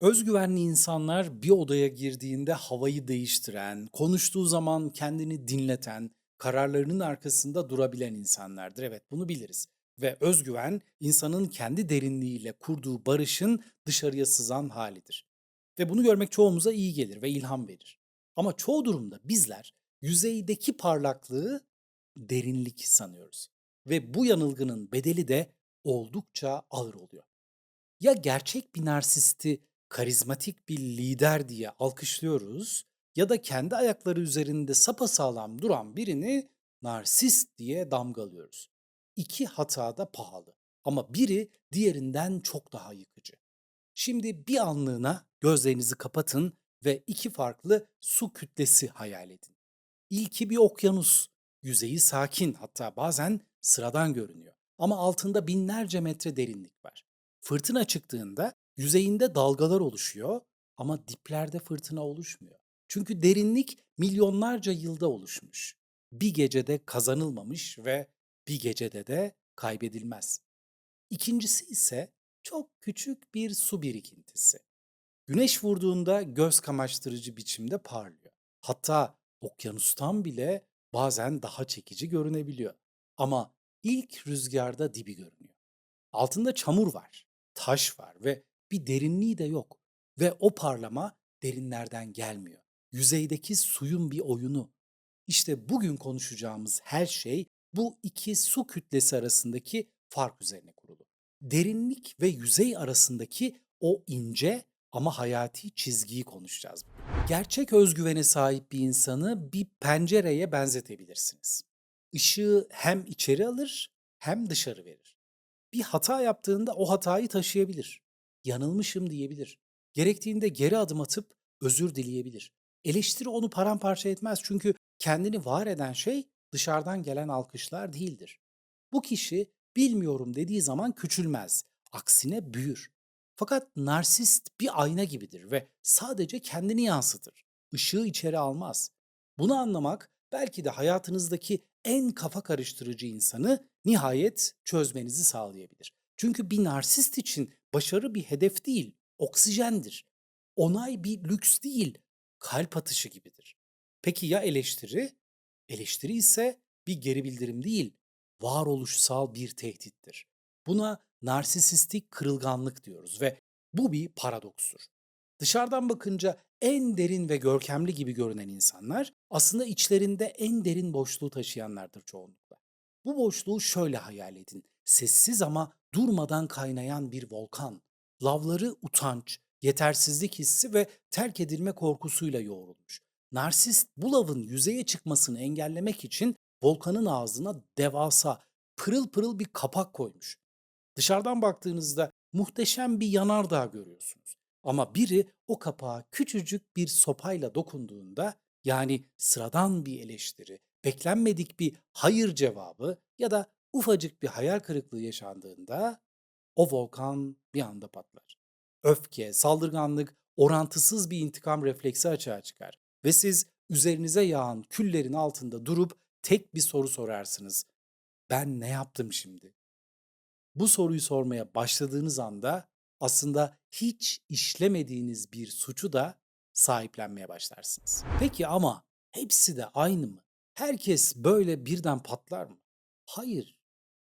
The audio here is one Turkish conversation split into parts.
Özgüvenli insanlar bir odaya girdiğinde havayı değiştiren, konuştuğu zaman kendini dinleten, kararlarının arkasında durabilen insanlardır. Evet, bunu biliriz. Ve özgüven insanın kendi derinliğiyle kurduğu barışın dışarıya sızan halidir. Ve bunu görmek çoğumuza iyi gelir ve ilham verir. Ama çoğu durumda bizler yüzeydeki parlaklığı derinlik sanıyoruz. Ve bu yanılgının bedeli de oldukça ağır oluyor. Ya gerçek bir narsisti karizmatik bir lider diye alkışlıyoruz ya da kendi ayakları üzerinde sapasağlam duran birini narsist diye damgalıyoruz. İki hata da pahalı ama biri diğerinden çok daha yıkıcı. Şimdi bir anlığına gözlerinizi kapatın ve iki farklı su kütlesi hayal edin. İlki bir okyanus. Yüzeyi sakin, hatta bazen sıradan görünüyor. Ama altında binlerce metre derinlik var. Fırtına çıktığında yüzeyinde dalgalar oluşuyor ama diplerde fırtına oluşmuyor. Çünkü derinlik milyonlarca yılda oluşmuş. Bir gecede kazanılmamış ve bir gecede de kaybedilmez. İkincisi ise çok küçük bir su birikintisi. Güneş vurduğunda göz kamaştırıcı biçimde parlıyor. Hatta okyanustan bile bazen daha çekici görünebiliyor. Ama ilk rüzgarda dibi görünüyor. Altında çamur var, taş var ve bir derinliği de yok. Ve o parlama derinlerden gelmiyor. Yüzeydeki suyun bir oyunu. İşte bugün konuşacağımız her şey bu iki su kütlesi arasındaki fark üzerine kurulu. Derinlik ve yüzey arasındaki o ince ama hayati çizgiyi konuşacağız bugün. Gerçek özgüvene sahip bir insanı bir pencereye benzetebilirsiniz. Işığı hem içeri alır hem dışarı verir. Bir hata yaptığında o hatayı taşıyabilir. Yanılmışım diyebilir. Gerektiğinde geri adım atıp özür dileyebilir. Eleştiri onu paramparça etmez çünkü kendini var eden şey dışarıdan gelen alkışlar değildir. Bu kişi bilmiyorum dediği zaman küçülmez. Aksine büyür. Fakat narsist bir ayna gibidir ve sadece kendini yansıtır. Işığı içeri almaz. Bunu anlamak belki de hayatınızdaki en kafa karıştırıcı insanı nihayet çözmenizi sağlayabilir. Çünkü bir narsist için başarı bir hedef değil, oksijendir. Onay bir lüks değil, kalp atışı gibidir. Peki ya eleştiri? Eleştiri ise bir geri bildirim değil, varoluşsal bir tehdittir. Buna narsisistik kırılganlık diyoruz ve bu bir paradokstur. Dışarıdan bakınca en derin ve görkemli gibi görünen insanlar aslında içlerinde en derin boşluğu taşıyanlardır çoğunlukla. Bu boşluğu şöyle hayal edin. Sessiz ama durmadan kaynayan bir volkan. Lavları utanç, yetersizlik hissi ve terk edilme korkusuyla yoğrulmuş. Narsist bu lavın yüzeye çıkmasını engellemek için volkanın ağzına devasa, pırıl pırıl bir kapak koymuş. Dışarıdan baktığınızda muhteşem bir yanardağ görüyorsunuz. Ama biri o kapağa küçücük bir sopayla dokunduğunda, yani sıradan bir eleştiri, beklenmedik bir hayır cevabı ya da ufacık bir hayal kırıklığı yaşandığında o volkan bir anda patlar. Öfke, saldırganlık, orantısız bir intikam refleksi açığa çıkar ve siz üzerinize yağan küllerin altında durup tek bir soru sorarsınız. Ben ne yaptım şimdi? Bu soruyu sormaya başladığınız anda aslında hiç işlemediğiniz bir suçu da sahiplenmeye başlarsınız. Peki ama hepsi de aynı mı? Herkes böyle birden patlar mı? Hayır.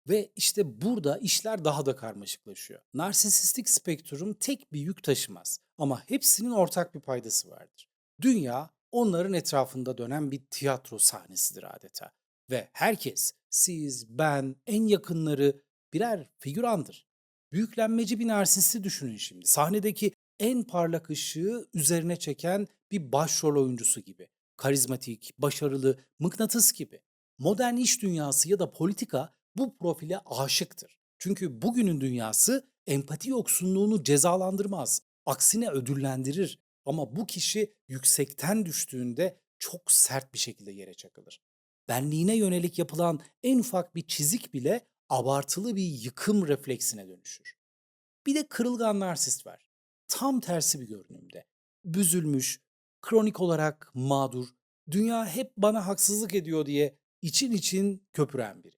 Ve işte burada işler daha da karmaşıklaşıyor. Narsisistik spektrum tek bir yük taşımaz ama hepsinin ortak bir paydası vardır. Dünya onların etrafında dönen bir tiyatro sahnesidir adeta ve herkes, siz, ben, en yakınları birer figürandır. Büyüklenmeci bir narsisti düşünün şimdi. Sahnedeki en parlak ışığı üzerine çeken bir başrol oyuncusu gibi. Karizmatik, başarılı, mıknatıs gibi. Modern iş dünyası ya da politika bu profile aşıktır. Çünkü bugünün dünyası empati yoksunluğunu cezalandırmaz. Aksine ödüllendirir. Ama bu kişi yüksekten düştüğünde çok sert bir şekilde yere çakılır. Benliğine yönelik yapılan en ufak bir çizik bile abartılı bir yıkım refleksine dönüşür. Bir de kırılgan narsist var. Tam tersi bir görünümde. Büzülmüş, kronik olarak mağdur, dünya hep bana haksızlık ediyor diye için için köpüren biri.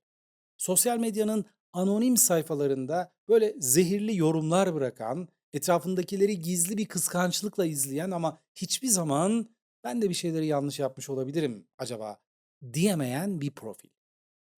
Sosyal medyanın anonim sayfalarında böyle zehirli yorumlar bırakan, Etrafındakileri gizli bir kıskançlıkla izleyen ama hiçbir zaman ben de bir şeyleri yanlış yapmış olabilirim acaba diyemeyen bir profil.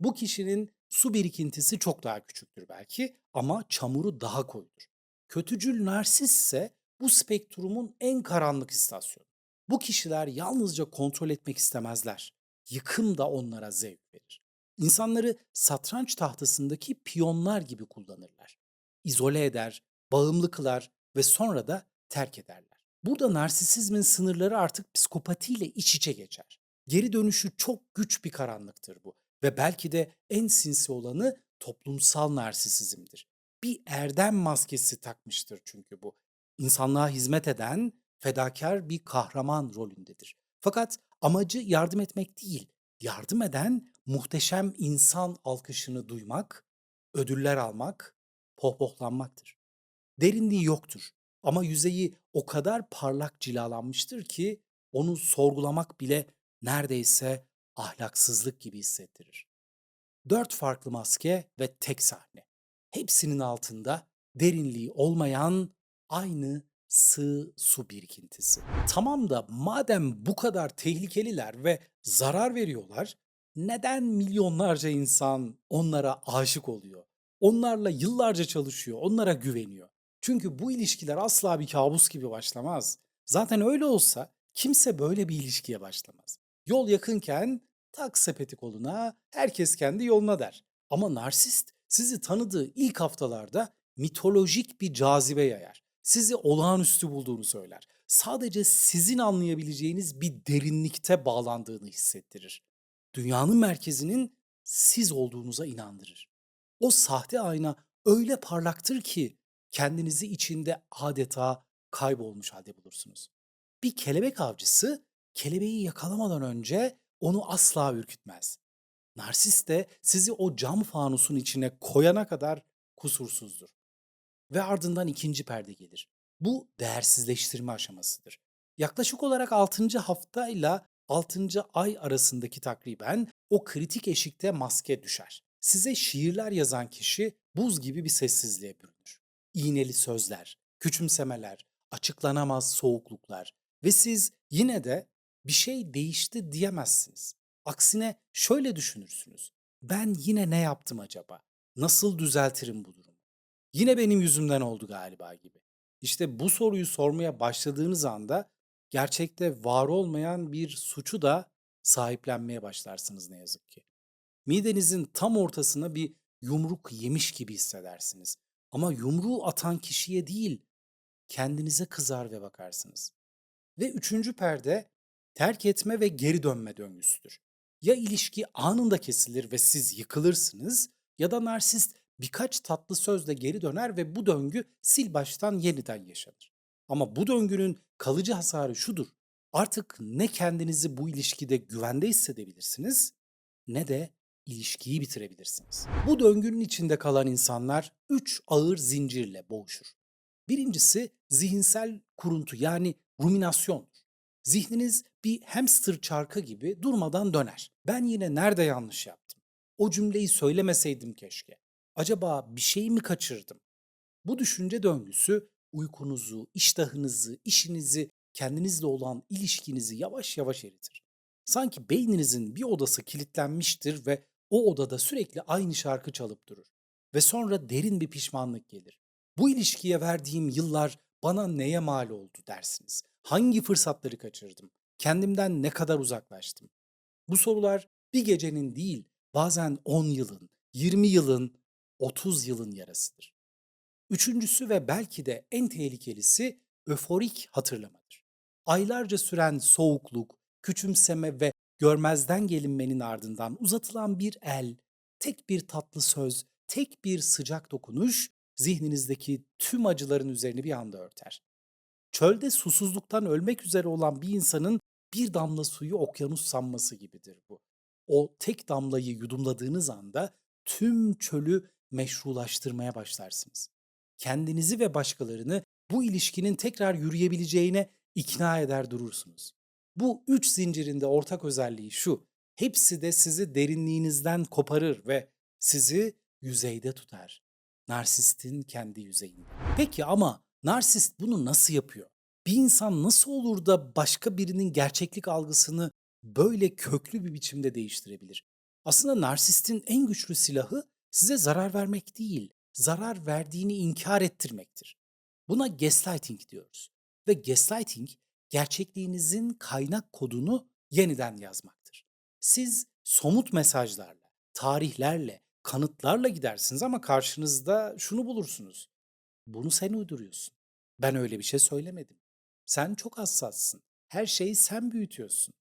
Bu kişinin su birikintisi çok daha küçüktür belki ama çamuru daha koyudur. Kötücül narsist ise bu spektrumun en karanlık istasyonu. Bu kişiler yalnızca kontrol etmek istemezler. Yıkım da onlara zevk verir. İnsanları satranç tahtasındaki piyonlar gibi kullanırlar. İzole eder, bağımlı kılar ve sonra da terk ederler. Burada narsisizmin sınırları artık psikopatiyle iç içe geçer. Geri dönüşü çok güç bir karanlıktır bu ve belki de en sinsi olanı toplumsal narsisizmdir. Bir erdem maskesi takmıştır çünkü bu. İnsanlığa hizmet eden, fedakar bir kahraman rolündedir. Fakat amacı yardım etmek değil, yardım eden muhteşem insan alkışını duymak, ödüller almak, pohpohlanmaktır. Derinliği yoktur ama yüzeyi o kadar parlak cilalanmıştır ki onu sorgulamak bile neredeyse ahlaksızlık gibi hissettirir. 4 farklı maske ve tek sahne. Hepsinin altında derinliği olmayan aynı sığ su birikintisi. Tamam da madem bu kadar tehlikeliler ve zarar veriyorlar, neden milyonlarca insan onlara aşık oluyor? Onlarla yıllarca çalışıyor, onlara güveniyor. Çünkü bu ilişkiler asla bir kabus gibi başlamaz. Zaten öyle olsa kimse böyle bir ilişkiye başlamaz. Yol yakınken tak sepeti koluna, herkes kendi yoluna der. Ama narsist sizi tanıdığı ilk haftalarda mitolojik bir cazibe yayar. Sizi olağanüstü bulduğunu söyler. Sadece sizin anlayabileceğiniz bir derinlikte bağlandığını hissettirir. Dünyanın merkezinin siz olduğunuza inandırır. O sahte ayna öyle parlaktır ki kendinizi içinde adeta kaybolmuş halde bulursunuz. Bir kelebek avcısı kelebeği yakalamadan önce onu asla ürkütmez. Narsist de sizi o cam fanusun içine koyana kadar kusursuzdur. Ve ardından ikinci perde gelir. Bu değersizleştirme aşamasıdır. Yaklaşık olarak 6. hafta ile 6. ay arasındaki takriben o kritik eşikte maske düşer. Size şiirler yazan kişi buz gibi bir sessizliğe bürünür. İğneli sözler, küçümsemeler, açıklanamaz soğukluklar ve siz yine de bir şey değişti diyemezsiniz. Aksine şöyle düşünürsünüz. Ben yine ne yaptım acaba? Nasıl düzeltirim bu durumu? Yine benim yüzümden oldu galiba gibi. İşte bu soruyu sormaya başladığınız anda gerçekte var olmayan bir suçu da sahiplenmeye başlarsınız ne yazık ki. Midenizin tam ortasına bir yumruk yemiş gibi hissedersiniz. Ama yumruğu atan kişiye değil, kendinize kızar ve bakarsınız. Ve üçüncü perde terk etme ve geri dönme döngüsüdür. Ya ilişki anında kesilir ve siz yıkılırsınız ya da narsist birkaç tatlı sözle geri döner ve bu döngü sil baştan yeniden yaşanır. Ama bu döngünün kalıcı hasarı şudur. Artık ne kendinizi bu ilişkide güvende hissedebilirsiniz ne de ilişkiyi bitirebilirsiniz. Bu döngünün içinde kalan insanlar 3 ağır zincirle boğuşur. Birincisi zihinsel kuruntu yani ruminasyondur. Zihniniz bir hamster çarkı gibi durmadan döner. Ben yine nerede yanlış yaptım? O cümleyi söylemeseydim keşke. Acaba bir şey mi kaçırdım? Bu düşünce döngüsü uykunuzu, iştahınızı, işinizi, kendinizle olan ilişkinizi yavaş yavaş eritir. Sanki beyninizin bir odası kilitlenmiştir ve o odada sürekli aynı şarkı çalıp durur. Ve sonra derin bir pişmanlık gelir. Bu ilişkiye verdiğim yıllar bana neye mal oldu dersiniz. Hangi fırsatları kaçırdım? Kendimden ne kadar uzaklaştım? Bu sorular bir gecenin değil, bazen 10 yılın, 20 yılın, 30 yılın yarasıdır. Üçüncüsü ve belki de en tehlikelisi öforik hatırlamadır. Aylarca süren soğukluk, küçümseme ve görmezden gelinmenin ardından uzatılan bir el, tek bir tatlı söz, tek bir sıcak dokunuş zihninizdeki tüm acıların üzerini bir anda örter. Çölde susuzluktan ölmek üzere olan bir insanın bir damla suyu okyanus sanması gibidir bu. O tek damlayı yudumladığınız anda tüm çölü meşrulaştırmaya başlarsınız. Kendinizi ve başkalarını bu ilişkinin tekrar yürüyebileceğine ikna eder durursunuz. Bu üç zincirin de ortak özelliği şu: hepsi de sizi derinliğinizden koparır ve sizi yüzeyde tutar. Narsistin kendi yüzeyinde. Peki ama Narsist bunu nasıl yapıyor? Bir insan nasıl olur da başka birinin gerçeklik algısını böyle köklü bir biçimde değiştirebilir? Aslında narsistin en güçlü silahı size zarar vermek değil, zarar verdiğini inkar ettirmektir. Buna gaslighting diyoruz. Ve gaslighting gerçekliğinizin kaynak kodunu yeniden yazmaktır. Siz somut mesajlarla, tarihlerle, kanıtlarla gidersiniz ama karşınızda şunu bulursunuz: bunu sen uyduruyorsun. Ben öyle bir şey söylemedim. Sen çok hassassın. Her şeyi sen büyütüyorsun.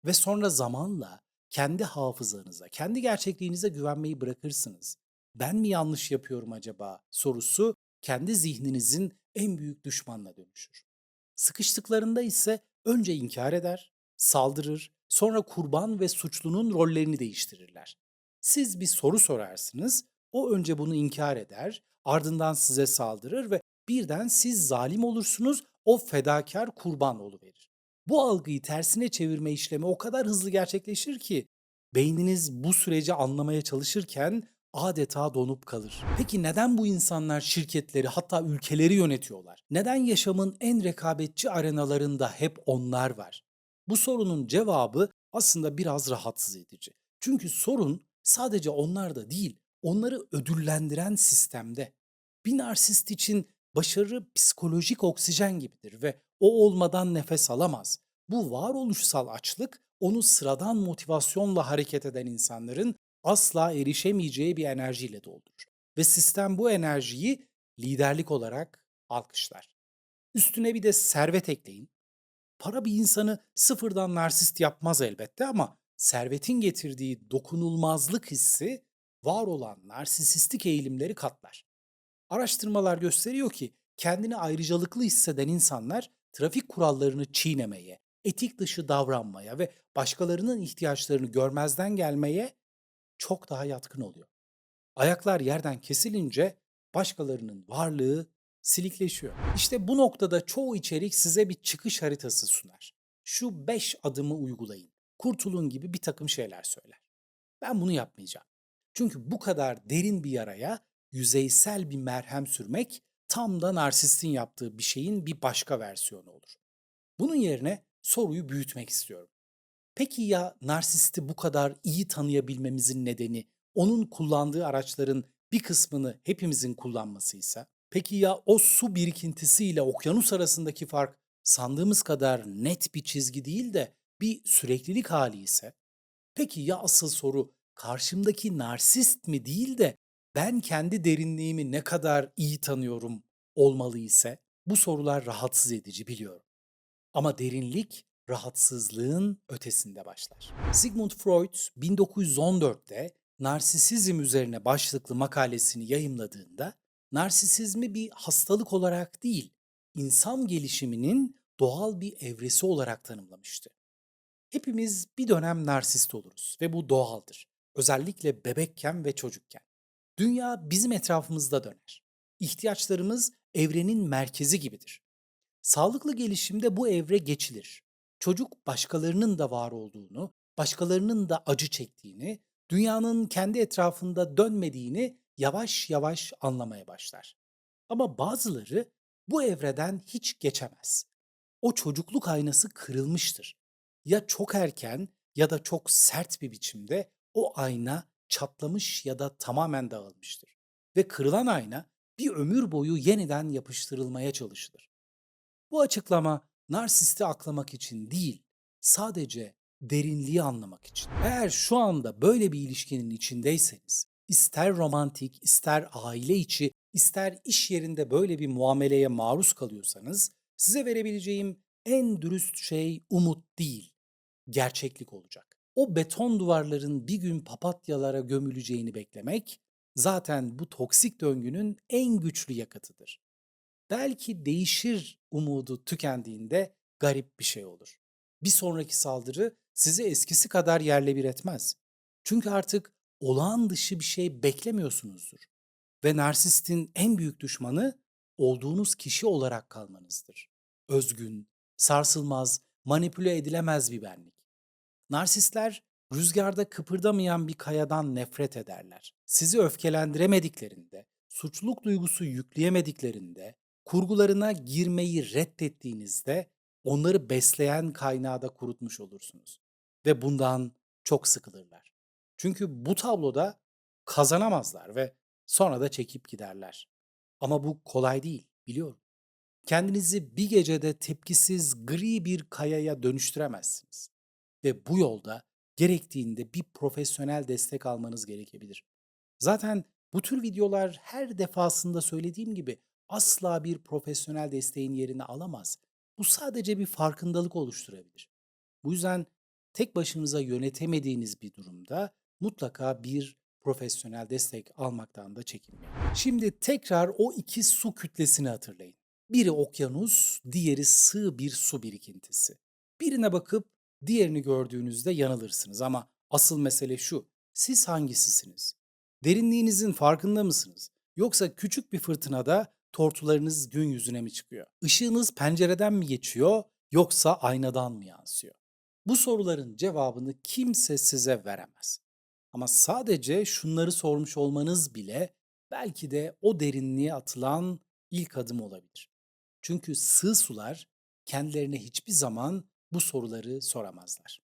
Ve sonra zamanla kendi hafızanıza, kendi gerçekliğinize güvenmeyi bırakırsınız. Ben mi yanlış yapıyorum acaba sorusu kendi zihninizin en büyük düşmanına dönüşür. Sıkıştıklarında ise önce inkar eder, saldırır, sonra kurban ve suçlunun rollerini değiştirirler. Siz bir soru sorarsınız, o önce bunu inkar eder, ardından size saldırır ve birden siz zalim olursunuz, o fedakar kurban oluverir. Bu algıyı tersine çevirme işlemi o kadar hızlı gerçekleşir ki beyniniz bu süreci anlamaya çalışırken adeta donup kalır. Peki neden bu insanlar şirketleri hatta ülkeleri yönetiyorlar? Neden yaşamın en rekabetçi arenalarında hep onlar var? Bu sorunun cevabı aslında biraz rahatsız edici. Çünkü sorun sadece onlarda değil, onları ödüllendiren sistemde. Bir narsist için başarı psikolojik oksijen gibidir ve o olmadan nefes alamaz. Bu varoluşsal açlık onu sıradan motivasyonla hareket eden insanların asla erişemeyeceği bir enerjiyle doldurur. Ve sistem bu enerjiyi liderlik olarak alkışlar. Üstüne bir de servet ekleyin. Para bir insanı sıfırdan narsist yapmaz elbette ama servetin getirdiği dokunulmazlık hissi var olan narsisistik eğilimleri katlar. Araştırmalar gösteriyor ki kendini ayrıcalıklı hisseden insanlar trafik kurallarını çiğnemeye, etik dışı davranmaya ve başkalarının ihtiyaçlarını görmezden gelmeye çok daha yatkın oluyor. Ayaklar yerden kesilince başkalarının varlığı silikleşiyor. İşte bu noktada çoğu içerik size bir çıkış haritası sunar. Şu 5 adımı uygulayın, kurtulun gibi bir takım şeyler söyler. Ben bunu yapmayacağım. Çünkü bu kadar derin bir yaraya yüzeysel bir merhem sürmek tam da narsistin yaptığı bir şeyin bir başka versiyonu olur. Bunun yerine soruyu büyütmek istiyorum. Peki ya narsisti bu kadar iyi tanıyabilmemizin nedeni onun kullandığı araçların bir kısmını hepimizin kullanmasıysa? Peki ya o su birikintisiyle okyanus arasındaki fark sandığımız kadar net bir çizgi değil de bir süreklilik hali ise? Peki ya asıl soru karşımdaki narsist mi değil de ben kendi derinliğimi ne kadar iyi tanıyorum olmalı ise? Bu sorular rahatsız edici biliyorum. Ama derinlik rahatsızlığın ötesinde başlar. Sigmund Freud 1914'te narsisizm üzerine başlıklı makalesini yayımladığında narsisizmi bir hastalık olarak değil, insan gelişiminin doğal bir evresi olarak tanımlamıştı. Hepimiz bir dönem narsist oluruz ve bu doğaldır. Özellikle bebekken ve çocukken. Dünya bizim etrafımızda döner. İhtiyaçlarımız evrenin merkezi gibidir. Sağlıklı gelişimde bu evre geçilir. Çocuk başkalarının da var olduğunu, başkalarının da acı çektiğini, dünyanın kendi etrafında dönmediğini yavaş yavaş anlamaya başlar. Ama bazıları bu evreden hiç geçemez. O çocukluk aynası kırılmıştır. Ya çok erken ya da çok sert bir biçimde o ayna çatlamış ya da tamamen dağılmıştır. Ve kırılan ayna bir ömür boyu yeniden yapıştırılmaya çalışılır. Bu açıklama narsisti aklamak için değil, sadece derinliği anlamak için. Eğer şu anda böyle bir ilişkinin içindeyseniz, ister romantik, ister aile içi, ister iş yerinde böyle bir muameleye maruz kalıyorsanız, size verebileceğim en dürüst şey umut değil, gerçeklik olacak. O beton duvarların bir gün papatyalara gömüleceğini beklemek, zaten bu toksik döngünün en güçlü yakıtıdır. Belki değişir umudu tükendiğinde garip bir şey olur. Bir sonraki saldırı sizi eskisi kadar yerle bir etmez. Çünkü artık olağan dışı bir şey beklemiyorsunuzdur. Ve narsistin en büyük düşmanı olduğunuz kişi olarak kalmanızdır. Özgün, sarsılmaz, manipüle edilemez bir benlik. Narsistler rüzgarda kıpırdamayan bir kayadan nefret ederler. Sizi öfkelendiremediklerinde, suçluluk duygusu yükleyemediklerinde, Kurgularına girmeyi reddettiğinizde onları besleyen kaynağı da kurutmuş olursunuz ve bundan çok sıkılırlar. Çünkü bu tabloda kazanamazlar ve sonra da çekip giderler. Ama bu kolay değil, biliyorum. Kendinizi bir gecede tepkisiz gri bir kayaya dönüştüremezsiniz ve bu yolda gerektiğinde bir profesyonel destek almanız gerekebilir. Zaten bu tür videolar her defasında söylediğim gibi asla bir profesyonel desteğin yerini alamaz. Bu sadece bir farkındalık oluşturabilir. Bu yüzden tek başınıza yönetemediğiniz bir durumda mutlaka bir profesyonel destek almaktan da çekinmeyin. Şimdi tekrar o iki su kütlesini hatırlayın. Biri okyanus, diğeri sığ bir su birikintisi. Birine bakıp diğerini gördüğünüzde yanılırsınız ama asıl mesele şu: siz hangisisiniz? Derinliğinizin farkında mısınız? Yoksa küçük bir fırtınada tortularınız gün yüzüne mi çıkıyor? Işığınız pencereden mi geçiyor yoksa aynadan mı yansıyor? Bu soruların cevabını kimse size veremez. Ama sadece şunları sormuş olmanız bile belki de o derinliğe atılan ilk adım olabilir. Çünkü sığ sular kendilerine hiçbir zaman bu soruları soramazlar.